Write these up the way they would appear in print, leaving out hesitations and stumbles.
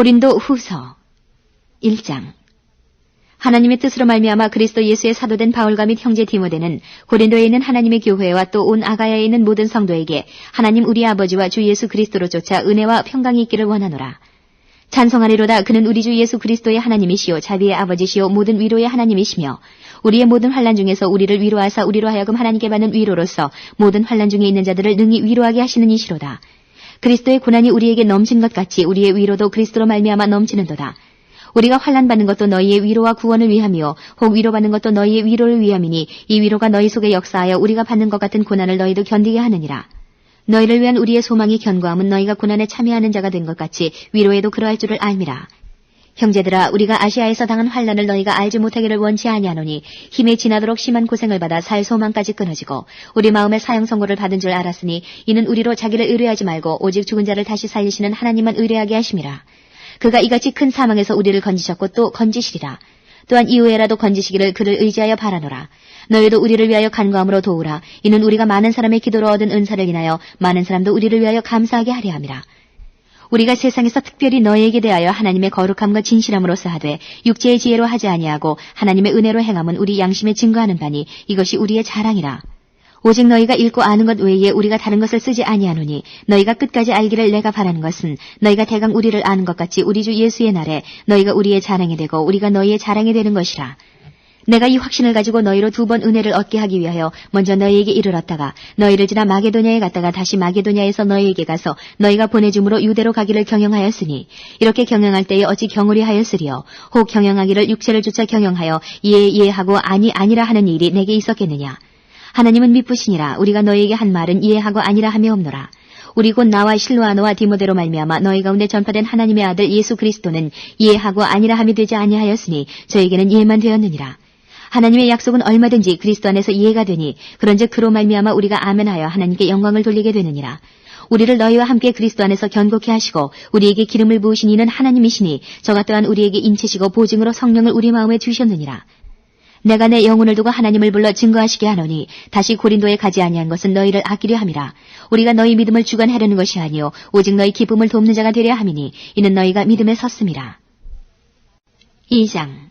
고린도 후서 1장. 하나님의 뜻으로 말미암아 그리스도 예수의 사도된 바울과 및 형제 디모데는 고린도에 있는 하나님의 교회와 또 온 아가야에 있는 모든 성도에게 하나님 우리 아버지와 주 예수 그리스도로 쫓아 은혜와 평강이 있기를 원하노라. 찬송하리로다. 그는 우리 주 예수 그리스도의 하나님이시요 자비의 아버지시요 모든 위로의 하나님이시며 우리의 모든 환난 중에서 우리를 위로하사 우리로 하여금 하나님께 받는 위로로서 모든 환난 중에 있는 자들을 능히 위로하게 하시는 이시로다. 그리스도의 고난이 우리에게 넘친 것 같이 우리의 위로도 그리스도로 말미암아 넘치는도다. 우리가 환난 받는 것도 너희의 위로와 구원을 위함이요 혹 위로받는 것도 너희의 위로를 위함이니 이 위로가 너희 속에 역사하여 우리가 받는 것 같은 고난을 너희도 견디게 하느니라. 너희를 위한 우리의 소망이 견고함은 너희가 고난에 참여하는 자가 된 것 같이 위로에도 그러할 줄을 알미라. 형제들아, 우리가 아시아에서 당한 환난을 너희가 알지 못하기를 원치 아니하노니 힘에 지나도록 심한 고생을 받아 살 소망까지 끊어지고 우리 마음에 사형 선고를 받은 줄 알았으니 이는 우리로 자기를 의뢰하지 말고 오직 죽은 자를 다시 살리시는 하나님만 의뢰하게 하심이라. 그가 이같이 큰 사망에서 우리를 건지셨고 또 건지시리라. 또한 이후에라도 건지시기를 그를 의지하여 바라노라. 너희도 우리를 위하여 간구함으로 도우라. 이는 우리가 많은 사람의 기도로 얻은 은사를 인하여 많은 사람도 우리를 위하여 감사하게 하려 함이라. 우리가 세상에서 특별히 너희에게 대하여 하나님의 거룩함과 진실함으로써 하되 육체의 지혜로 하지 아니하고 하나님의 은혜로 행함은 우리 양심에 증거하는 바니 이것이 우리의 자랑이라. 오직 너희가 읽고 아는 것 외에 우리가 다른 것을 쓰지 아니하노니 너희가 끝까지 알기를 내가 바라는 것은 너희가 대강 우리를 아는 것 같이 우리 주 예수의 날에 너희가 우리의 자랑이 되고 우리가 너희의 자랑이 되는 것이라. 내가 이 확신을 가지고 너희로 2번 은혜를 얻게 하기 위하여 먼저 너희에게 이르렀다가 너희를 지나 마게도냐에 갔다가 다시 마게도냐에서 너희에게 가서 너희가 보내줌으로 유대로 가기를 경영하였으니 이렇게 경영할 때에 어찌 경홀히 하였으리요. 혹 경영하기를 육체를 쫓아 경영하여 예하고 아니라 하는 일이 내게 있었겠느냐. 하나님은 미쁘시니라. 우리가 너희에게 한 말은 이해하고 아니라 함이 없노라. 우리 곧 나와 실로아노와 디모데로 말미암아 너희 가운데 전파된 하나님의 아들 예수 그리스도는 이해하고 아니라 함이 되지 아니하였으니 저에게는 이해만 되었느니라. 하나님의 약속은 얼마든지 그리스도 안에서 이해가 되니 그런즉 그로 말미암아 우리가 아멘하여 하나님께 영광을 돌리게 되느니라. 우리를 너희와 함께 그리스도 안에서 견고케 하시고 우리에게 기름을 부으신 이는 하나님이시니 저가 또한 우리에게 인치시고 보증으로 성령을 우리 마음에 주셨느니라. 내가 내 영혼을 두고 하나님을 불러 증거하시게 하노니 다시 고린도에 가지 아니한 것은 너희를 아끼려 함이라. 우리가 너희 믿음을 주관하려는 것이 아니요 오직 너희 기쁨을 돕는 자가 되려 함이니 이는 너희가 믿음에 섰음이라. 2장.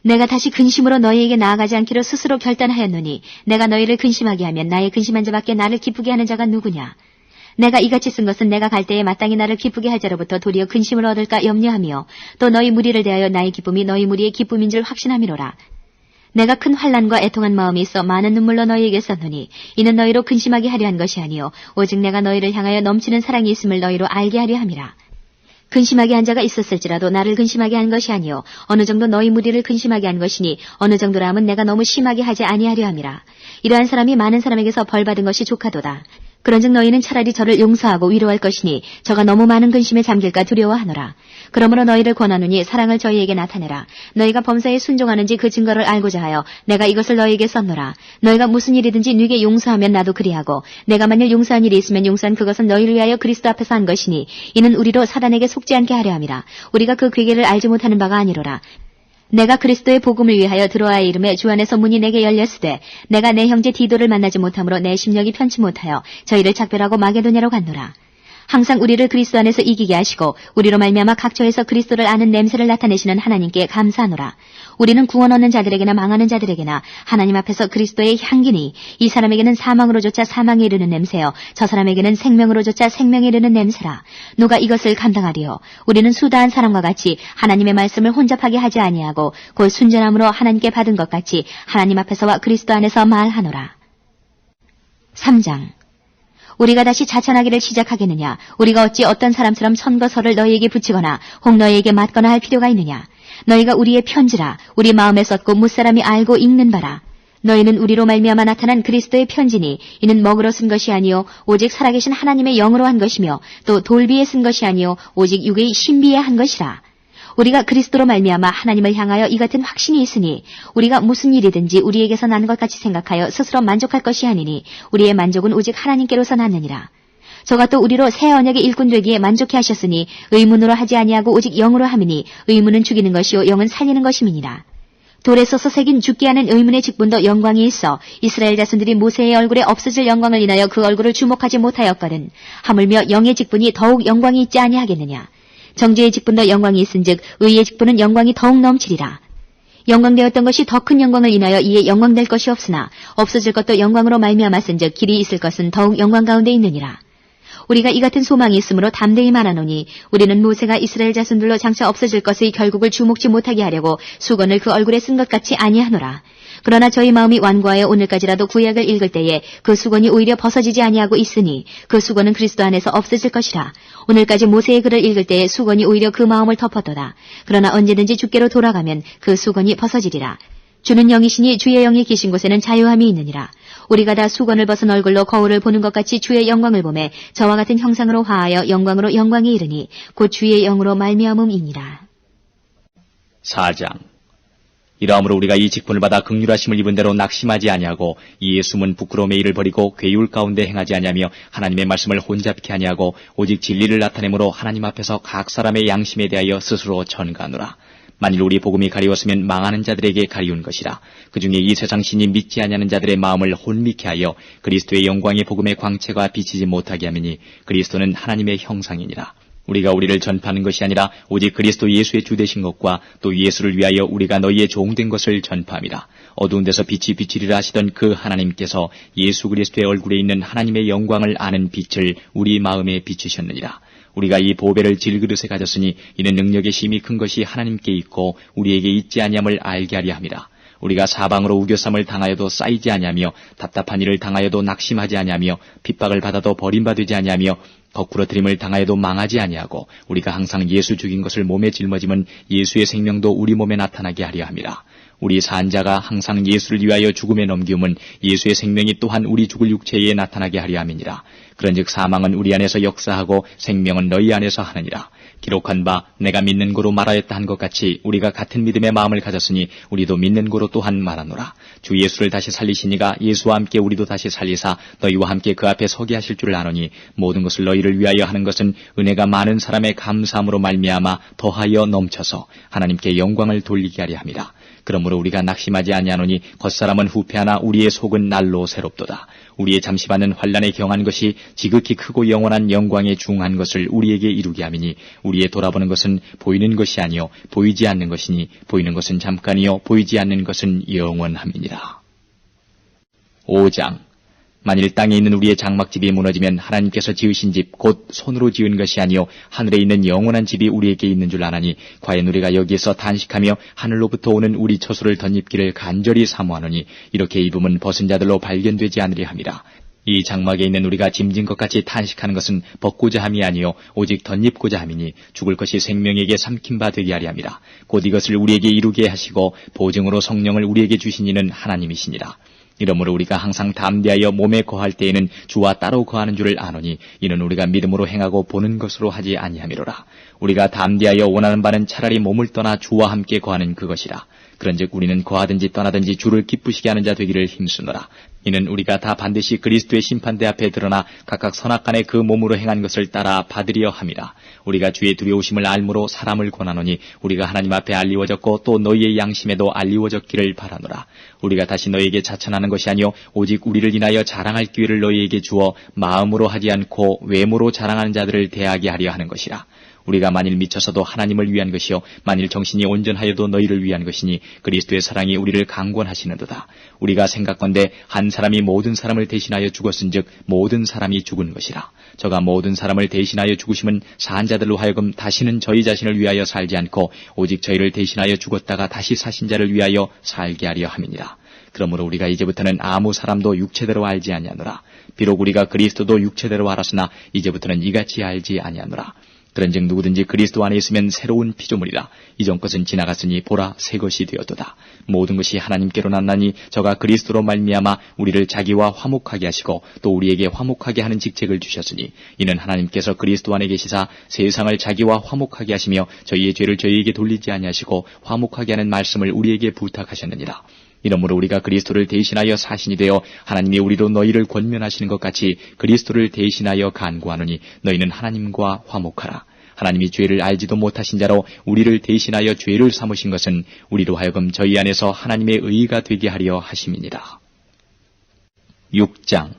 내가 다시 근심으로 너희에게 나아가지 않기로 스스로 결단하였노니 내가 너희를 근심하게 하면 나의 근심한 자밖에 나를 기쁘게 하는 자가 누구냐. 내가 이같이 쓴 것은 내가 갈 때에 마땅히 나를 기쁘게 할 자로부터 도리어 근심을 얻을까 염려하며 또 너희 무리를 대하여 나의 기쁨이 너희 무리의 기쁨인 줄 확신함이로라. 내가 큰 환난과 애통한 마음이 있어 많은 눈물로 너희에게 썼노니 이는 너희로 근심하게 하려 한 것이 아니요 오직 내가 너희를 향하여 넘치는 사랑이 있음을 너희로 알게 하려 함이라. 근심하게 한 자가 있었을지라도 나를 근심하게 한 것이 아니요 어느 정도 너희 무리를 근심하게 한 것이니 어느 정도라 함은 내가 너무 심하게 하지 아니하려 함이라. 이러한 사람이 많은 사람에게서 벌받은 것이 족하도다. 그런즉 너희는 차라리 저를 용서하고 위로할 것이니 저가 너무 많은 근심에 잠길까 두려워하노라. 그러므로 너희를 권하노니 사랑을 저희에게 나타내라. 너희가 범사에 순종하는지 그 증거를 알고자 하여 내가 이것을 너희에게 썼노라. 너희가 무슨 일이든지 네게 용서하면 나도 그리하고 내가 만일 용서한 일이 있으면 용서한 그것은 너희를 위하여 그리스도 앞에서 한 것이니 이는 우리로 사단에게 속지 않게 하려 함이라. 우리가 그 괴계를 알지 못하는 바가 아니로라. 내가 그리스도의 복음을 위하여 드로아의 이름에 주 안에서 문이 내게 열렸으되 내가 내 형제 디도를 만나지 못함으로 내 심령이 편치 못하여 저희를 작별하고 마게도냐로 갔노라. 항상 우리를 그리스도 안에서 이기게 하시고 우리로 말미암아 각처에서 그리스도를 아는 냄새를 나타내시는 하나님께 감사하노라. 우리는 구원 얻는 자들에게나 망하는 자들에게나 하나님 앞에서 그리스도의 향기니 이 사람에게는 사망으로조차 사망에 이르는 냄새요 저 사람에게는 생명으로조차 생명에 이르는 냄새라. 누가 이것을 감당하리요. 우리는 수다한 사람과 같이 하나님의 말씀을 혼잡하게 하지 아니하고 곧 순전함으로 하나님께 받은 것 같이 하나님 앞에서와 그리스도 안에서 말하노라. 3장. 우리가 다시 자천하기를 시작하겠느냐. 우리가 어찌 어떤 사람처럼 선거서를 너희에게 붙이거나 혹 너희에게 맞거나 할 필요가 있느냐. 너희가 우리의 편지라. 우리 마음에 썼고 무사람이 알고 읽는 바라. 너희는 우리로 말미암아 나타난 그리스도의 편지니 이는 먹으로 쓴 것이 아니요 오직 살아계신 하나님의 영으로 한 것이며 또 돌비에 쓴 것이 아니요 오직 육의 신비에 한 것이라. 우리가 그리스도로 말미암아 하나님을 향하여 이 같은 확신이 있으니 우리가 무슨 일이든지 우리에게서 나는 것 같이 생각하여 스스로 만족할 것이 아니니 우리의 만족은 오직 하나님께로서 났느니라. 저가 또 우리로 새 언약의 일꾼 되기에 만족해 하셨으니 의문으로 하지 아니하고 오직 영으로 함이니 의문은 죽이는 것이요 영은 살리는 것임이니라. 돌에 써서 새긴 죽게 하는 의문의 직분도 영광이 있어 이스라엘 자손들이 모세의 얼굴에 없어질 영광을 인하여 그 얼굴을 주목하지 못하였거든. 하물며 영의 직분이 더욱 영광이 있지 아니하겠느냐. 정죄의 직분도 영광이 있은즉 의의 직분은 영광이 더욱 넘치리라. 영광되었던 것이 더 큰 영광을 인하여 이에 영광될 것이 없으나 없어질 것도 영광으로 말미암았은즉 길이 있을 것은 더욱 영광 가운데 있느니라. 우리가 이 같은 소망이 있으므로 담대히 말하노니 우리는 모세가 이스라엘 자손들로 장차 없어질 것의 결국을 주목지 못하게 하려고 수건을 그 얼굴에 쓴 것 같이 아니하노라. 그러나 저희 마음이 완고하여 오늘까지라도 구약을 읽을 때에 그 수건이 오히려 벗어지지 아니하고 있으니 그 수건은 그리스도 안에서 없어질 것이라. 오늘까지 모세의 글을 읽을 때에 수건이 오히려 그 마음을 덮었도다. 그러나 언제든지 주께로 돌아가면 그 수건이 벗어지리라. 주는 영이시니 주의 영이 계신 곳에는 자유함이 있느니라. 우리가 다 수건을 벗은 얼굴로 거울을 보는 것 같이 주의 영광을 보매 저와 같은 형상으로 화하여 영광으로 영광이 이르니 곧 주의 영으로 말미암음이니라. 4장. 이러함으로 우리가 이 직분을 받아 긍휼하심을 입은 대로 낙심하지 아니하고 이에 숨은 부끄러움의 일을 버리고 괴율 가운데 행하지 아니하며 하나님의 말씀을 혼잡케 아니하고 오직 진리를 나타내므로 하나님 앞에서 각 사람의 양심에 대하여 스스로 전가하노라. 만일 우리 복음이 가리웠으면 망하는 자들에게 가리운 것이라. 그중에 이 세상 신이 믿지 아니하는 자들의 마음을 혼미케 하여 그리스도의 영광의 복음의 광채가 비치지 못하게 하미니 그리스도는 하나님의 형상이니라. 우리가 우리를 전파하는 것이 아니라 오직 그리스도 예수의 주 되신 것과 또 예수를 위하여 우리가 너희의 종된 것을 전파함이라. 어두운 데서 빛이 비치리라 하시던 그 하나님께서 예수 그리스도의 얼굴에 있는 하나님의 영광을 아는 빛을 우리 마음에 비추셨느니라. 우리가 이 보배를 질그릇에 가졌으니 이는 능력의 심히 큰 것이 하나님께 있고 우리에게 있지 아니함을 알게 하려 함이라. 우리가 사방으로 우겨쌈을 당하여도 쌓이지 아니하며 답답한 일을 당하여도 낙심하지 아니하며 핍박을 받아도 버림받지 아니하며 거꾸러뜨림을 당하여도 망하지 아니하고 우리가 항상 예수 죽인 것을 몸에 짊어지면 예수의 생명도 우리 몸에 나타나게 하려 함이라. 우리 산자가 항상 예수를 위하여 죽음에 넘기움은 예수의 생명이 또한 우리 죽을 육체에 나타나게 하려 함이니라. 그런즉 사망은 우리 안에서 역사하고 생명은 너희 안에서 하느니라. 기록한 바 내가 믿는 고로 말하였다 한 것 같이 우리가 같은 믿음의 마음을 가졌으니 우리도 믿는 고로 또한 말하노라. 주 예수를 다시 살리시니가 예수와 함께 우리도 다시 살리사 너희와 함께 그 앞에 서게 하실 줄 아노니 모든 것을 너희를 위하여 하는 것은 은혜가 많은 사람의 감사함으로 말미암아 더하여 넘쳐서 하나님께 영광을 돌리게 하려 함이라. 그러므로 우리가 낙심하지 아니하노니 겉사람은 후패하나 우리의 속은 날로 새롭도다. 우리의 잠시 받는 환난에 경한 것이 지극히 크고 영원한 영광에 중한 것을 우리에게 이루게 함이니 우리의 돌아보는 것은 보이는 것이 아니요 보이지 않는 것이니 보이는 것은 잠깐이요 보이지 않는 것은 영원함이니라. 5장. 만일 땅에 있는 우리의 장막집이 무너지면 하나님께서 지으신 집 곧 손으로 지은 것이 아니요 하늘에 있는 영원한 집이 우리에게 있는 줄 아나니 과연 우리가 여기에서 탄식하며 하늘로부터 오는 우리 처소를 덧입기를 간절히 사모하노니 이렇게 입으면 벗은 자들로 발견되지 않으려 함이라. 이 장막에 있는 우리가 짐진 것 같이 탄식하는 것은 벗고자 함이 아니요 오직 덧입고자 함이니 죽을 것이 생명에게 삼킨 바 되게 하려 함이라. 곧 이것을 우리에게 이루게 하시고 보증으로 성령을 우리에게 주신 이는 하나님이시니라. 이러므로 우리가 항상 담대하여 몸에 거할 때에는 주와 따로 거하는 줄을 아노니 이는 우리가 믿음으로 행하고 보는 것으로 하지 아니함이로라. 우리가 담대하여 원하는 바는 차라리 몸을 떠나 주와 함께 거하는 그것이라. 그런즉 우리는 거하든지 떠나든지 주를 기쁘시게 하는 자 되기를 힘쓰노라. 이는 우리가 다 반드시 그리스도의 심판대 앞에 드러나 각각 선악간에 그 몸으로 행한 것을 따라 받으려 함이라. 우리가 주의 두려우심을 알므로 사람을 권하노니 우리가 하나님 앞에 알리워졌고 또 너희의 양심에도 알리워졌기를 바라노라. 우리가 다시 너희에게 자천하는 것이 아니요 오직 우리를 인하여 자랑할 기회를 너희에게 주어 마음으로 하지 않고 외모로 자랑하는 자들을 대하게 하려 하는 것이라. 우리가 만일 미쳐서도 하나님을 위한 것이요 만일 정신이 온전하여도 너희를 위한 것이니 그리스도의 사랑이 우리를 강권하시는도다. 우리가 생각건대 한 사람이 모든 사람을 대신하여 죽었은즉 모든 사람이 죽은 것이라. 저가 모든 사람을 대신하여 죽으심은 산 자들로 하여금 다시는 저희 자신을 위하여 살지 않고 오직 저희를 대신하여 죽었다가 다시 사신 자를 위하여 살게 하려 함이니라. 그러므로 우리가 이제부터는 아무 사람도 육체대로 알지 아니하노라. 비록 우리가 그리스도도 육체대로 알았으나 이제부터는 이같이 알지 아니하노라. 그런즉 누구든지 그리스도 안에 있으면 새로운 피조물이라. 이전 것은 지나갔으니 보라 새 것이 되었도다. 모든 것이 하나님께로 났나니 저가 그리스도로 말미암아 우리를 자기와 화목하게 하시고 또 우리에게 화목하게 하는 직책을 주셨으니 이는 하나님께서 그리스도 안에 계시사 세상을 자기와 화목하게 하시며 저희의 죄를 저희에게 돌리지 아니하시고 화목하게 하는 말씀을 우리에게 부탁하셨느니라. 이러므로 우리가 그리스도를 대신하여 사신이 되어 하나님이 우리로 너희를 권면하시는 것 같이 그리스도를 대신하여 간구하노니 너희는 하나님과 화목하라. 하나님이 죄를 알지도 못하신 자로 우리를 대신하여 죄를 삼으신 것은 우리로 하여금 저희 안에서 하나님의 의가 되게 하려 하심이니라. 6장.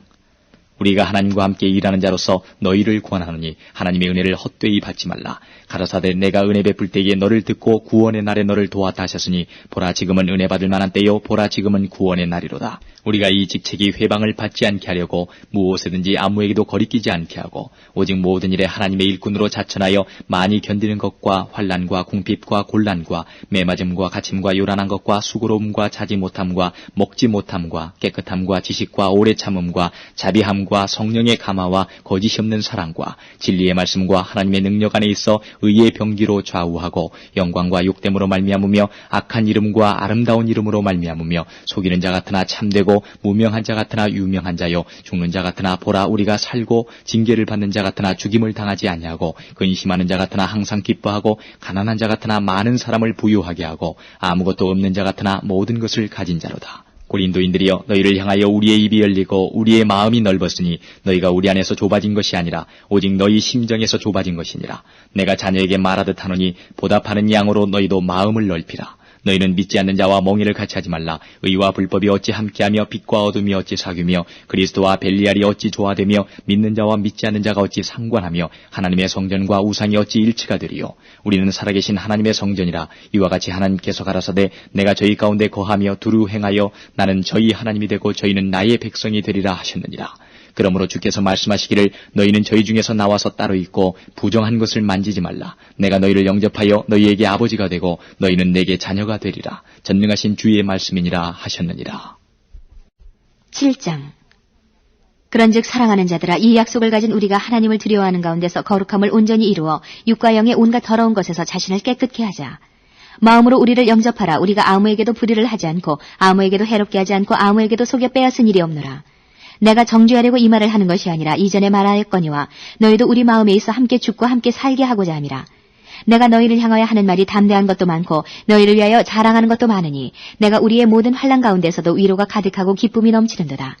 우리가 하나님과 함께 일하는 자로서 너희를 권하노니 하나님의 은혜를 헛되이 받지 말라. 가라사대 내가 은혜 베풀 때에 너를 듣고 구원의 날에 너를 도왔다 하셨으니 보라 지금은 은혜 받을 만한 때요 보라 지금은 구원의 날이로다. 우리가 이 직책이 회방을 받지 않게 하려고 무엇에든지 아무에게도 거리끼지 않게 하고 오직 모든 일에 하나님의 일꾼으로 자천하여 많이 견디는 것과 환난과 궁핍과 곤란과 매맞음과 갇힘과 요란한 것과 수고로움과 자지 못함과 먹지 못함과 깨끗함과 지식과 오래 참음과 자비함과 성령의 감화와 거짓이 없는 사랑과 진리의 말씀과 하나님의 능력 안에 있어 의의 병기로 좌우하고 영광과 욕됨으로 말미암으며 악한 이름과 아름다운 이름으로 말미암으며 속이는 자 같으나 참되고 무명한 자 같으나 유명한 자요 죽는 자 같으나 보라 우리가 살고 징계를 받는 자 같으나 죽임을 당하지 아니하고 근심하는 자 같으나 항상 기뻐하고 가난한 자 같으나 많은 사람을 부유하게 하고 아무것도 없는 자 같으나 모든 것을 가진 자로다. 고린도인들이여 너희를 향하여 우리의 입이 열리고 우리의 마음이 넓었으니 너희가 우리 안에서 좁아진 것이 아니라 오직 너희 심정에서 좁아진 것이니라. 내가 자녀에게 말하듯 하노니 보답하는 양으로 너희도 마음을 넓히라. 너희는 믿지 않는 자와 멍에를 같이 하지 말라. 의와 불법이 어찌 함께하며 빛과 어둠이 어찌 사귀며 그리스도와 벨리알이 어찌 조화되며 믿는 자와 믿지 않는 자가 어찌 상관하며 하나님의 성전과 우상이 어찌 일치가 되리요. 우리는 살아계신 하나님의 성전이라. 이와 같이 하나님께서 가라사대 내가 저희 가운데 거하며 두루 행하여 나는 저희 하나님이 되고 저희는 나의 백성이 되리라 하셨느니라. 그러므로 주께서 말씀하시기를 너희는 저희 중에서 나와서 따로 있고 부정한 것을 만지지 말라. 내가 너희를 영접하여 너희에게 아버지가 되고 너희는 내게 자녀가 되리라. 전능하신 주의 말씀이니라 하셨느니라. 7장. 그런즉 사랑하는 자들아 이 약속을 가진 우리가 하나님을 두려워하는 가운데서 거룩함을 온전히 이루어 육과 영의 온갖 더러운 것에서 자신을 깨끗게 하자. 마음으로 우리를 영접하라. 우리가 아무에게도 불의를 하지 않고 아무에게도 해롭게 하지 않고 아무에게도 속여 빼앗은 일이 없노라. 내가 정죄하려고 이 말을 하는 것이 아니라 이전에 말하였거니와 너희도 우리 마음에 있어 함께 죽고 함께 살게 하고자 함이라. 내가 너희를 향하여 하는 말이 담대한 것도 많고 너희를 위하여 자랑하는 것도 많으니 내가 우리의 모든 환난 가운데서도 위로가 가득하고 기쁨이 넘치는도다.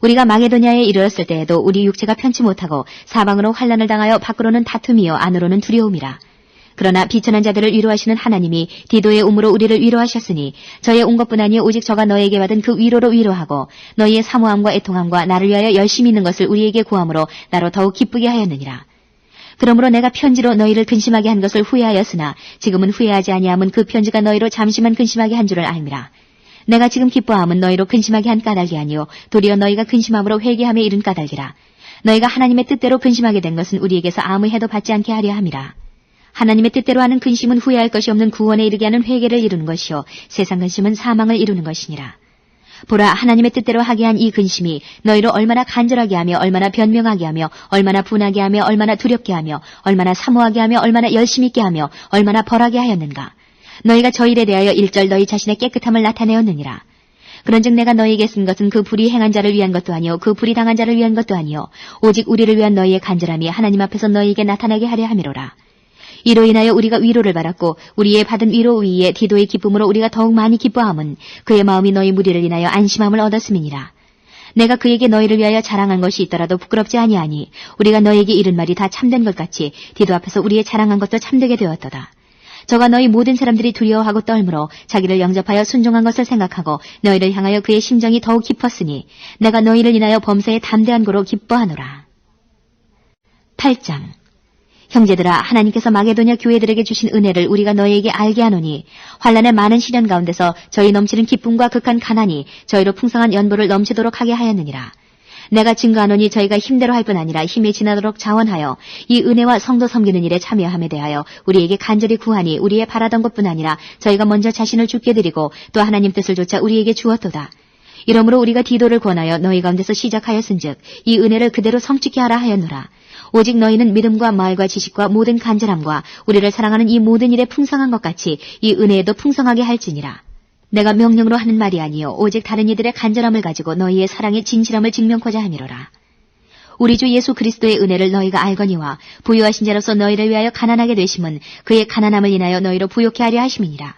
우리가 마게도냐에 이르렀을 때에도 우리 육체가 편치 못하고 사방으로 환난을 당하여 밖으로는 다툼이요 안으로는 두려움이라. 그러나 비천한 자들을 위로하시는 하나님이 디도의 우물로 우리를 위로하셨으니 저의 온 것뿐 아니요 오직 저가 너에게 받은 그 위로로 위로하고 너희의 사모함과 애통함과 나를 위하여 열심히 있는 것을 우리에게 구함으로 나로 더욱 기쁘게 하였느니라. 그러므로 내가 편지로 너희를 근심하게 한 것을 후회하였으나 지금은 후회하지 아니함은 그 편지가 너희로 잠시만 근심하게 한 줄을 알미라. 내가 지금 기뻐함은 너희로 근심하게 한 까닭이 아니요 도리어 너희가 근심함으로 회개함에 이른 까닭이라. 너희가 하나님의 뜻대로 근심하게 된 것은 우리에게서 아무 해도 받지 않게 하려 함이라. 하나님의 뜻대로 하는 근심은 후회할 것이 없는 구원에 이르게 하는 회개를 이루는 것이요 세상 근심은 사망을 이루는 것이니라. 보라 하나님의 뜻대로 하게 한 이 근심이 너희로 얼마나 간절하게 하며 얼마나 변명하게 하며 얼마나 분하게 하며 얼마나 두렵게 하며 얼마나 사모하게 하며 얼마나 열심히 있게 하며 얼마나 벌하게 하였는가. 너희가 저 일에 대하여 일절 너희 자신의 깨끗함을 나타내었느니라. 그런즉 내가 너희에게 쓴 것은 그 불의 행한 자를 위한 것도 아니요 그 불의 당한 자를 위한 것도 아니요 오직 우리를 위한 너희의 간절함이 하나님 앞에서 너희에게 나타나게 하려 함이로라. 이로 인하여 우리가 위로를 받았고 우리의 받은 위로 위에 디도의 기쁨으로 우리가 더욱 많이 기뻐함은 그의 마음이 너희 무리를 인하여 안심함을 얻었음이니라. 내가 그에게 너희를 위하여 자랑한 것이 있더라도 부끄럽지 아니하니 우리가 너희에게 이른 말이 다 참된 것 같이 디도 앞에서 우리의 자랑한 것도 참되게 되었도다. 저가 너희 모든 사람들이 두려워하고 떨므로 자기를 영접하여 순종한 것을 생각하고 너희를 향하여 그의 심정이 더욱 깊었으니 내가 너희를 인하여 범사에 담대한 고로 기뻐하노라. 8장. 형제들아 하나님께서 마게도냐 교회들에게 주신 은혜를 우리가 너희에게 알게 하노니 환난의 많은 시련 가운데서 저희 넘치는 기쁨과 극한 가난이 저희로 풍성한 연보를 넘치도록 하게 하였느니라. 내가 증거하노니 저희가 힘대로 할 뿐 아니라 힘에 지나도록 자원하여 이 은혜와 성도 섬기는 일에 참여함에 대하여 우리에게 간절히 구하니 우리의 바라던 것뿐 아니라 저희가 먼저 자신을 주께 드리고 또 하나님 뜻을 조차 우리에게 주었도다. 이러므로 우리가 디도를 권하여 너희 가운데서 시작하였은즉 이 은혜를 그대로 성취케 하라 하였노라. 오직 너희는 믿음과 말과 지식과 모든 간절함과 우리를 사랑하는 이 모든 일에 풍성한 것 같이 이 은혜에도 풍성하게 할지니라. 내가 명령으로 하는 말이 아니요 오직 다른 이들의 간절함을 가지고 너희의 사랑의 진실함을 증명코자 함이로라. 우리 주 예수 그리스도의 은혜를 너희가 알거니와 부유하신 자로서 너희를 위하여 가난하게 되심은 그의 가난함을 인하여 너희로 부욕케 하려 하심이니라.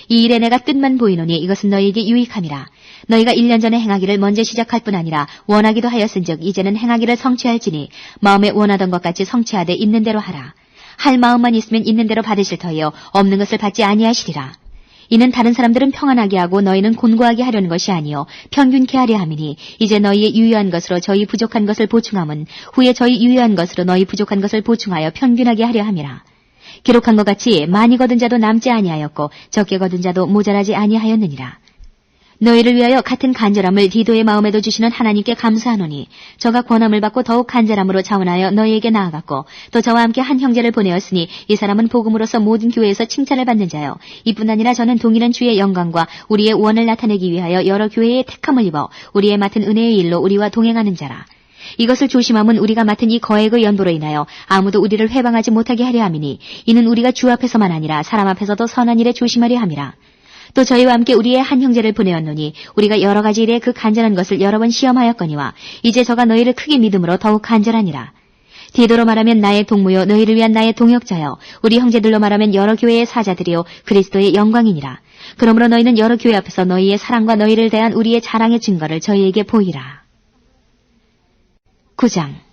이 일에 내가 뜻만 보이노니 이것은 너희에게 유익함이라. 너희가 1년 전에 행하기를 먼저 시작할 뿐 아니라 원하기도 하였은즉 이제는 행하기를 성취할지니 마음에 원하던 것 같이 성취하되 있는 대로 하라. 할 마음만 있으면 있는 대로 받으실 터이요 없는 것을 받지 아니하시리라. 이는 다른 사람들은 평안하게 하고 너희는 곤고하게 하려는 것이 아니요 평균케 하려 함이니 이제 너희의 유효한 것으로 저희 부족한 것을 보충함은 후에 저희 유효한 것으로 너희 부족한 것을 보충하여 평균하게 하려 함이라. 기록한 것 같이 많이 거둔 자도 남지 아니하였고 적게 거둔 자도 모자라지 아니하였느니라. 너희를 위하여 같은 간절함을 디도의 마음에도 주시는 하나님께 감사하노니 저가 권함을 받고 더욱 간절함으로 자원하여 너희에게 나아갔고 또 저와 함께 한 형제를 보내었으니 이 사람은 복음으로서 모든 교회에서 칭찬을 받는 자요. 이뿐 아니라 저는 동일한 주의 영광과 우리의 원을 나타내기 위하여 여러 교회의 택함을 입어 우리의 맡은 은혜의 일로 우리와 동행하는 자라. 이것을 조심함은 우리가 맡은 이 거액의 연보로 인하여 아무도 우리를 회방하지 못하게 하려 함이니 이는 우리가 주 앞에서만 아니라 사람 앞에서도 선한 일에 조심하려 함이라. 또 저희와 함께 우리의 한 형제를 보내었노니 우리가 여러 가지 일에 그 간절한 것을 여러 번 시험하였거니와 이제 저가 너희를 크게 믿음으로 더욱 간절하니라. 디도로 말하면 나의 동무요 너희를 위한 나의 동역자요 우리 형제들로 말하면 여러 교회의 사자들이요 그리스도의 영광이니라. 그러므로 너희는 여러 교회 앞에서 너희의 사랑과 너희를 대한 우리의 자랑의 증거를 저희에게 보이라. 9장.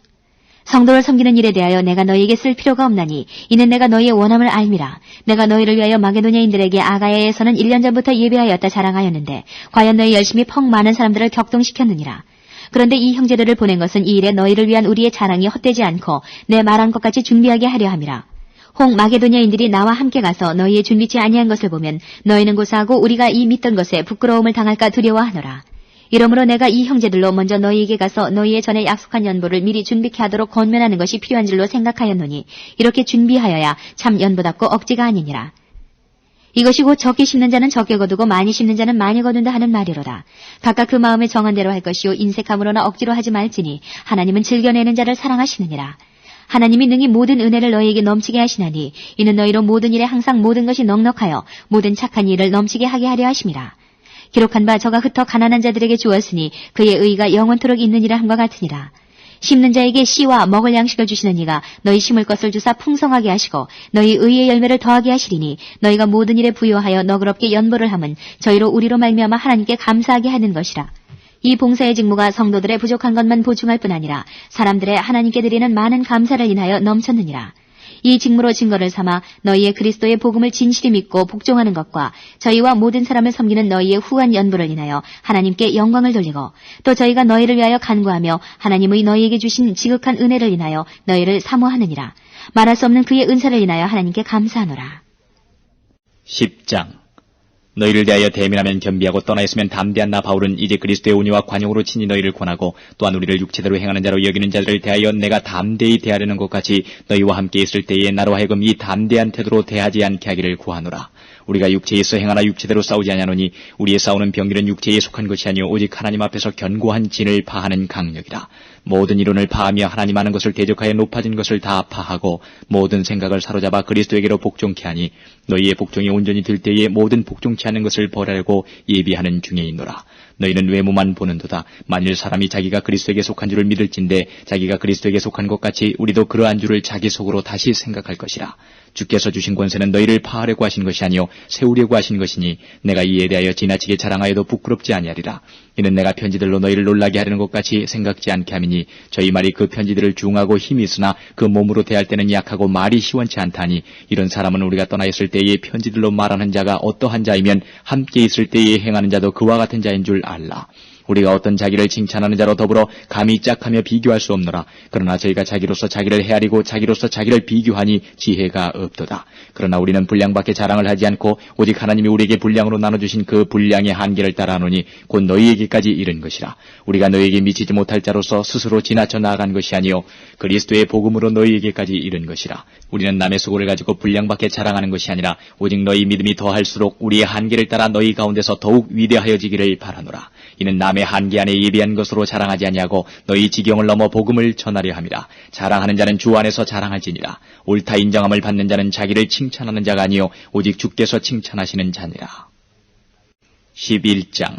성도를 섬기는 일에 대하여 내가 너희에게 쓸 필요가 없나니 이는 내가 너희의 원함을 알미라. 내가 너희를 위하여 마게도냐인들에게 아가야에서는 1년 전부터 예배하였다 자랑하였는데 과연 너희 열심히 펑 많은 사람들을 격동시켰느니라. 그런데 이 형제들을 보낸 것은 이 일에 너희를 위한 우리의 자랑이 헛되지 않고 내 말한 것 같이 준비하게 하려 함이라. 혹 마게도냐인들이 나와 함께 가서 너희의 준비치 아니한 것을 보면 너희는 고사하고 우리가 이 믿던 것에 부끄러움을 당할까 두려워하노라. 이러므로 내가 이 형제들로 먼저 너희에게 가서 너희의 전에 약속한 연보를 미리 준비케 하도록 권면하는 것이 필요한 줄로 생각하였노니 이렇게 준비하여야 참 연보답고 억지가 아니니라. 이것이 곧 적게 심는 자는 적게 거두고 많이 심는 자는 많이 거둔다 하는 말이로다. 각각 그 마음에 정한 대로 할 것이요 인색함으로나 억지로 하지 말지니 하나님은 즐겨내는 자를 사랑하시느니라. 하나님이 능히 모든 은혜를 너희에게 넘치게 하시나니 이는 너희로 모든 일에 항상 모든 것이 넉넉하여 모든 착한 일을 넘치게 하게 하려 하심이라. 기록한 바 저가 흩어 가난한 자들에게 주었으니 그의 의가 영원토록 있느니라 함과 같으니라. 심는 자에게 씨와 먹을 양식을 주시는 이가 너희 심을 것을 주사 풍성하게 하시고 너희 의의 열매를 더하게 하시리니 너희가 모든 일에 부요하여 너그럽게 연보를 함은 저희로 우리로 말미암아 하나님께 감사하게 하는 것이라. 이 봉사의 직무가 성도들의 부족한 것만 보충할 뿐 아니라 사람들의 하나님께 드리는 많은 감사를 인하여 넘쳤느니라. 이 직무로 증거를 삼아 너희의 그리스도의 복음을 진실히 믿고 복종하는 것과 저희와 모든 사람을 섬기는 너희의 후한 연보를 인하여 하나님께 영광을 돌리고 또 저희가 너희를 위하여 간구하며 하나님의 너희에게 주신 지극한 은혜를 인하여 너희를 사모하느니라. 말할 수 없는 그의 은사를 인하여 하나님께 감사하노라. 10장. 너희를 대하여 대면하면 겸비하고 떠나 있으면 담대한 나 바울은 이제 그리스도의 온유와 관용으로 친히 너희를 권하고 또한 우리를 육체대로 행하는 자로 여기는 자들을 대하여 내가 담대히 대하려는 것 같이 너희와 함께 있을 때에 나로 하여금 이 담대한 태도로 대하지 않게 하기를 구하노라. 우리가 육체에서 행하나 육체대로 싸우지 아니하노니 우리의 싸우는 병기는 육체에 속한 것이 아니요 오직 하나님 앞에서 견고한 진을 파하는 강력이라. 모든 이론을 파하며 하나님 아는 것을 대적하여 높아진 것을 다 파하고 모든 생각을 사로잡아 그리스도에게로 복종케 하니 너희의 복종이 온전히 될 때에 모든 복종치 않는 것을 벌하려고 예비하는 중에 있노라. 너희는 외모만 보는도다. 만일 사람이 자기가 그리스도에게 속한 줄을 믿을진데 자기가 그리스도에게 속한 것 같이 우리도 그러한 줄을 자기 속으로 다시 생각할 것이라. 주께서 주신 권세는 너희를 파하려고 하신 것이 아니요 세우려고 하신 것이니 내가 이에 대하여 지나치게 자랑하여도 부끄럽지 아니하리라. 이는 내가 편지들로 너희를 놀라게 하려는 것 같이 생각지 않게 함이니 저희 말이 그 편지들을 중하고 힘이 있으나 그 몸으로 대할 때는 약하고 말이 시원치 않다니 이런 사람은 우리가 떠나 있을 때에 편지들로 말하는 자가 어떠한 자이면 함께 있을 때에 행하는 자도 그와 같은 자인 줄 알라. 우리가 어떤 자기를 칭찬하는 자로 더불어 감히 짝하며 비교할 수 없노라. 그러나 저희가 자기로서 자기를 헤아리고 자기로서 자기를 비교하니 지혜가 없도다. 그러나 우리는 분량밖에 자랑을 하지 않고 오직 하나님이 우리에게 분량으로 나눠주신 그 분량의 한계를 따라하노니 곧 너희에게까지 이른 것이라. 우리가 너희에게 미치지 못할 자로서 스스로 지나쳐 나아간 것이 아니요 그리스도의 복음으로 너희에게까지 이른 것이라. 우리는 남의 수고를 가지고 분량밖에 자랑하는 것이 아니라 오직 너희 믿음이 더할수록 우리의 한계를 따라 너희 가운데서 더욱 위대하여지기를 바라노라. 이는 남의 한계 안에 예비한 것으로 자랑하지 아니하고 너희 지경을 넘어 복음을 전하려 함이라. 자랑하는 자는 주 안에서 자랑할지니라. 옳다 인정함을 받는 자는 자기를 칭찬하는 자가 아니요 오직 주께서 칭찬하시는 자니라. 11장.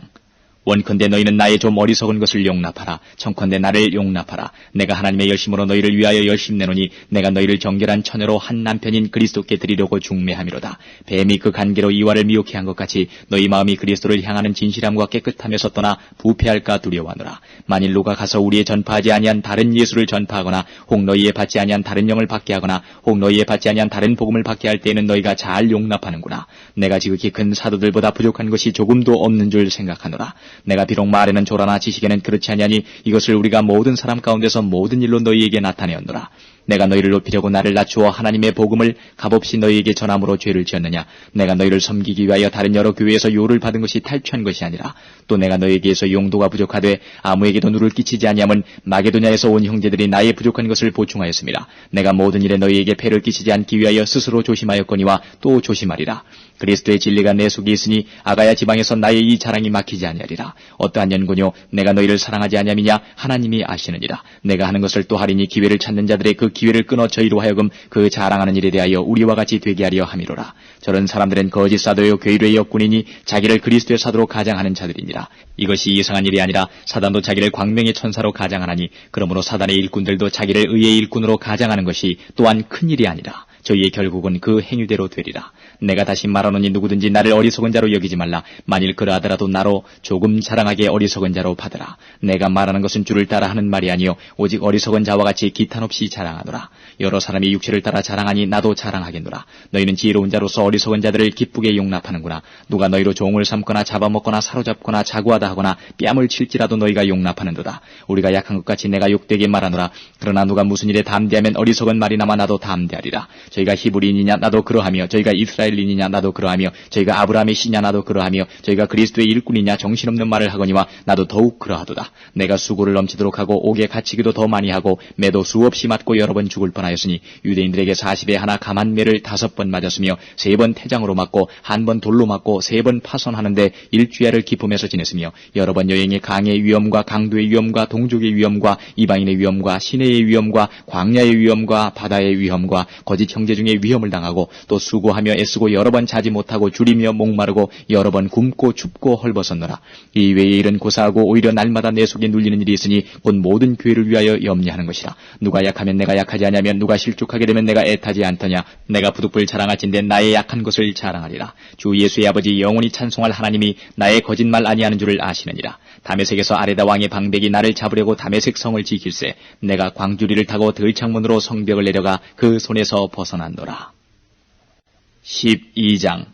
원컨대 너희는 나의 좀 어리석은 것을 용납하라. 청컨대 나를 용납하라. 내가 하나님의 열심으로 너희를 위하여 열심 내노니 내가 너희를 정결한 처녀로 한 남편인 그리스도께 드리려고 중매함이로다. 뱀이 그 간계로 이와를 미혹해 한 것 같이 너희 마음이 그리스도를 향하는 진실함과 깨끗함에서 떠나 부패할까 두려워하노라. 만일 누가 가서 우리의 전파하지 아니한 다른 예수를 전파하거나 혹 너희의 받지 아니한 다른 영을 받게 하거나 혹 너희의 받지 아니한 다른 복음을 받게 할 때에는 너희가 잘 용납하는구나. 내가 지극히 큰 사도들보다 부족한 것이 조금도 없는 줄 생각하노라. 내가 비록 말에는 조라나 지식에는 그렇지 아니하니 이것을 우리가 모든 사람 가운데서 모든 일로 너희에게 나타내었노라. 내가 너희를 높이려고 나를 낮추어 하나님의 복음을 값없이 너희에게 전함으로 죄를 지었느냐. 내가 너희를 섬기기 위하여 다른 여러 교회에서 요를 받은 것이 탈취한 것이 아니라 또 내가 너희에게서 용도가 부족하되 아무에게도 누를 끼치지 아니함은 마게도냐에서 온 형제들이 나의 부족한 것을 보충하였습니다. 내가 모든 일에 너희에게 폐를 끼치지 않기 위하여 스스로 조심하였거니와 또 조심하리라. 그리스도의 진리가 내 속에 있으니 아가야 지방에서 나의 이 자랑이 막히지 아니하리라. 어떠한 연고뇨 내가 너희를 사랑하지 아니함이냐 하나님이 아시느니라. 내가 하는 것을 또 하리니 기회를 찾는 자들의 그 기회를 끊어 저희로 하여금 그 자랑하는 일에 대하여 우리와 같이 되게 하려 함이로라. 저런 사람들은 거짓 사도요 괴뢰의 역군이니 자기를 그리스도의 사도로 가장하는 자들이니라. 이것이 이상한 일이 아니라 사단도 자기를 광명의 천사로 가장하나니 그러므로 사단의 일꾼들도 자기를 의의 일꾼으로 가장하는 것이 또한 큰 일이 아니라 저희의 결국은 그 행위대로 되리라. 내가 다시 말하노니 누구든지 나를 어리석은 자로 여기지 말라. 만일 그러하더라도 나로 조금 자랑하게 어리석은 자로 받으라. 내가 말하는 것은 주를 따라 하는 말이 아니요 오직 어리석은 자와 같이 기탄 없이 자랑하노라. 여러 사람이 육체를 따라 자랑하니 나도 자랑하겠노라. 너희는 지혜로운 자로서 어리석은 자들을 기쁘게 용납하는구나. 누가 너희로 종을 삼거나 잡아먹거나 사로잡거나 자구하다 하거나 뺨을 칠지라도 너희가 용납하는도다. 우리가 약한 것 같이 내가 욕되게 말하노라. 그러나 누가 무슨 일에 담대하면 어리석은 말이나마 나도 담대하리라. 저희가 히브리인이냐 나도 그러하며 저희가 이스라엘인이냐 나도 그러하며 저희가 아브라함의 씨냐 나도 그러하며 저희가 그리스도의 일꾼이냐 정신없는 말을 하거니와 나도 더욱 그러하도다. 내가 수고를 넘치도록 하고 옥에 갇히기도 더 많이 하고 매도 수없이 맞고 여러 번 죽을 뻔하였으니 유대인들에게 40에 하나 감한 매를 5번 맞았으며 3번 태장으로 맞고 1번 돌로 맞고 3번 파손하는데 일주야를 기쁨에서 지냈으며 여러 번 여행의 강의 위험과 강도의 위험과 동족의 위험과 이방인의 위험과 시내의 위험과 광야의 위험과 바다의 위험과 거짓 형제 중에 위험을 당하고 또 수고하며 애쓰고 여러 번 자지 못하고 줄이며 목마르고 여러 번 굶고 춥고 헐벗었노라. 이 외의 일은 고사하고 오히려 날마다 내 속에 눌리는 일이 있으니 곧 모든 교회를 위하여 염려하는 것이라. 누가 약하면 내가 약하지 아니하면 누가 실족하게 되면 내가 애타지 않더냐. 내가 부득불 자랑할진대 나의 약한 것을 자랑하리라. 주 예수의 아버지 영원히 찬송할 하나님이 나의 거짓말 아니하는 줄을 아시느니라. 다메섹에서 아레다 왕의 방백이 나를 잡으려고 다메섹 성을 지킬세 내가 광주리를 타고 들창문으로 성벽을 내려가 그 손에서 벗어난노라. 12장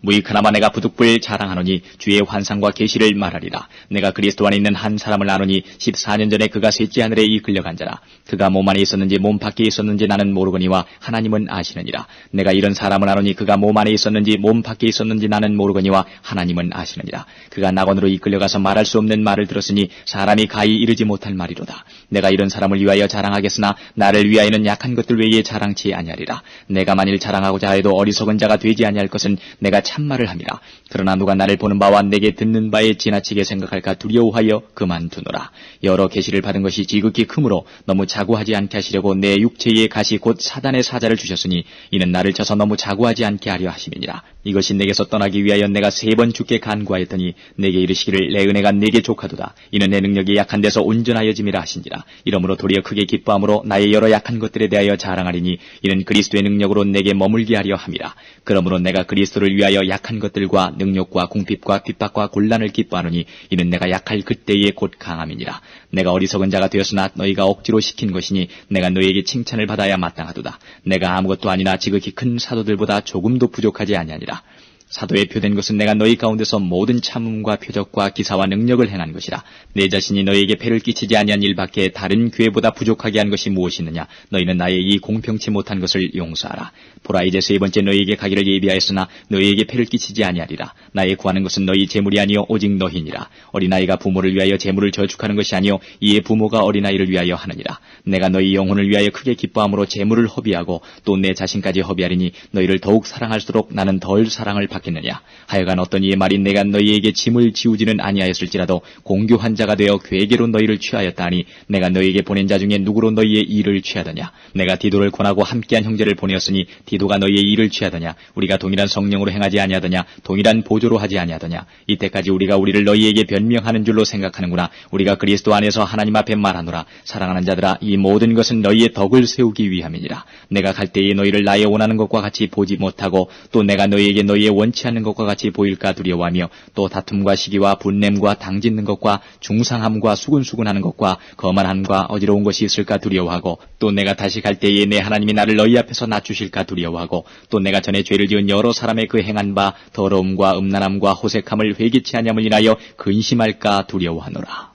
무익하나마 내가 부득불 자랑하노니 주의 환상과 계시를 말하리라. 내가 그리스도 안에 있는 한 사람을 아노니 14년 전에 그가 셋째 하늘에 이끌려간 자라. 그가 몸 안에 있었는지 몸 밖에 있었는지 나는 모르거니와 하나님은 아시느니라. 내가 이런 사람을 아노니 그가 몸 안에 있었는지 몸 밖에 있었는지 나는 모르거니와 하나님은 아시느니라. 그가 낙원으로 이끌려가서 말할 수 없는 말을 들었으니 사람이 가히 이르지 못할 말이로다. 내가 이런 사람을 위하여 자랑하겠으나 나를 위하여는 약한 것들 외에 자랑치 아니하리라. 내가 만일 자랑하고자 해도 어리석은 자가 되지 아니할 것은 내가 참말을 함이라. 그러나 누가 나를 보는 바와 내게 듣는 바에 지나치게 생각할까 두려워하여 그만두노라. 여러 계시를 받은 것이 지극히 크므로 너무 자고하지 않게 하시려고 내 육체의 가시 곧 사단의 사자를 주셨으니 이는 나를 쳐서 너무 자고하지 않게 하려 하심이니라. 이것이 내게서 떠나기 위하여 내가 3번 주께 간구하였더니 내게 이르시기를 내 은혜가 내게 족하도다. 이는 내 능력이 약한 데서 온전하여짐이라 하신지라. 이러므로 도리어 크게 기뻐함으로 나의 여러 약한 것들에 대하여 자랑하리니 이는 그리스도의 능력으로 내게 머물게 하려 함이라. 그러므로 내가 그리스도를 위하여 약한 것들과 능력과 궁핍과 핍박과 곤란을 기뻐하노니 이는 내가 약할 그때에 곧 강함이니라. 내가 어리석은 자가 되었으나 너희가 억지로 시킨 것이니 내가 너희에게 칭찬을 받아야 마땅하도다. 내가 아무것도 아니나 지극히 큰 사도들보다 조금도 부족하지 아니하니라. 사도의 표된 것은 내가 너희 가운데서 모든 참음과 표적과 기사와 능력을 행한 것이라. 내 자신이 너희에게 폐를 끼치지 아니한 일밖에 다른 교회보다 부족하게 한 것이 무엇이 있느냐. 너희는 나의 이 공평치 못한 것을 용서하라. 보라 이제 3번째 너희에게 가기를 예비하였으나 너희에게 폐를 끼치지 아니하리라. 나의 구하는 것은 너희 재물이 아니요 오직 너희니라. 어린아이가 부모를 위하여 재물을 저축하는 것이 아니요 이에 부모가 어린아이를 위하여 하느니라. 내가 너희 영혼을 위하여 크게 기뻐함으로 재물을 허비하고 또 내 자신까지 허비하리니 너희를 더욱 사랑할수록 나는 덜 사랑을 받게 생각했느냐? 하여간 어떤 이의 말이 내가 너희에게 짐을 지우지는 아니하였을지라도 공교한 자가 되어 괴계로 너희를 취하였다니 내가 너희에게 보낸 자 중에 누구로 너희의 일을 취하더냐? 내가 디도를 권하고 함께한 형제를 보내었으니 디도가 너희의 일을 취하더냐? 우리가 동일한 성령으로 행하지 아니하더냐? 동일한 보조로 하지 아니하더냐? 이때까지 우리가 우리를 너희에게 변명하는 줄로 생각하는구나. 우리가 그리스도 안에서 하나님 앞에 말하노라. 사랑하는 자들아, 이 모든 것은 너희의 덕을 세우기 위함이니라. 내가 갈 때에 너희를 나의 원하는 것과 같이 보지 못하고 또 내가 너희에게 너희의 원치 않는 것과 같이 보일까 두려워하며 또 다툼과 시기와 분냄과 당짓는 것과 중상함과 수근수근하는 것과 거만함과 어지러운 것이 있을까 두려워하고 또 내가 다시 갈 때에 내 하나님이 나를 너희 앞에서 낮추실까 두려워하고 또 내가 전에 죄를 지은 여러 사람의 그 행한 바 더러움과 음란함과 호색함을 회개치 아니함을 인하여 근심할까 두려워하노라.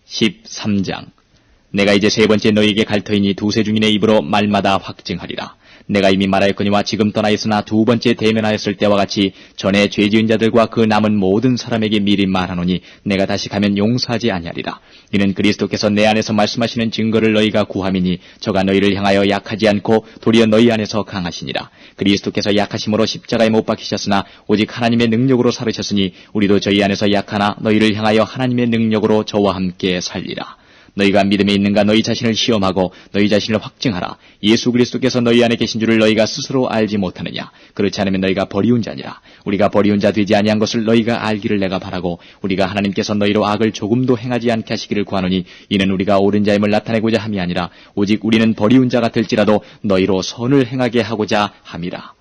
13장. 내가 이제 세 번째 너희에게 갈 터이니 두세 중인의 입으로 말마다 확증하리라. 내가 이미 말하였거니와 지금 떠나 있으나 두 번째 대면하였을 때와 같이 전에 죄 지은 자들과 그 남은 모든 사람에게 미리 말하노니 내가 다시 가면 용서하지 아니하리라. 이는 그리스도께서 내 안에서 말씀하시는 증거를 너희가 구함이니 저가 너희를 향하여 약하지 않고 도리어 너희 안에서 강하시니라. 그리스도께서 약하심으로 십자가에 못 박히셨으나 오직 하나님의 능력으로 살으셨으니 우리도 저희 안에서 약하나 너희를 향하여 하나님의 능력으로 저와 함께 살리라. 너희가 믿음에 있는가 너희 자신을 시험하고 너희 자신을 확증하라. 예수 그리스도께서 너희 안에 계신 줄을 너희가 스스로 알지 못하느냐? 그렇지 않으면 너희가 버리운 자니라. 우리가 버리운 자 되지 아니한 것을 너희가 알기를 내가 바라고 우리가 하나님께서 너희로 악을 조금도 행하지 않게 하시기를 구하노니 이는 우리가 옳은 자임을 나타내고자 함이 아니라 오직 우리는 버리운 자 같을지라도 너희로 선을 행하게 하고자 함이라.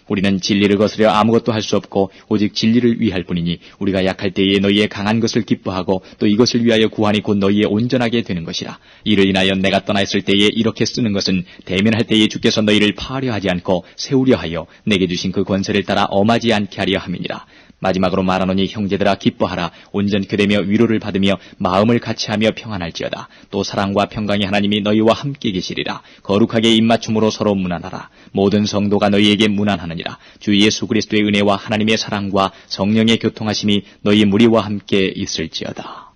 우리는 진리를 거스려 아무것도 할 수 없고 오직 진리를 위할 뿐이니 우리가 약할 때에 너희의 강한 것을 기뻐하고 또 이것을 위하여 구하니 곧 너희의 온전하게 되는 것이라. 이를 인하여 내가 떠나 있을 때에 이렇게 쓰는 것은 대면할 때에 주께서 너희를 파하려 하지 않고 세우려 하여 내게 주신 그 권세를 따라 엄하지 않게 하려 함이니라. 마지막으로 말하노니 형제들아 기뻐하라. 온전케 되며 위로를 받으며 마음을 같이하며 평안할지어다. 또 사랑과 평강의 하나님이 너희와 함께 계시리라. 거룩하게 입맞춤으로 서로 문안하라. 모든 성도가 너희에게 문안하느니라. 주 예수 그리스도의 은혜와 하나님의 사랑과 성령의 교통하심이 너희 무리와 함께 있을지어다.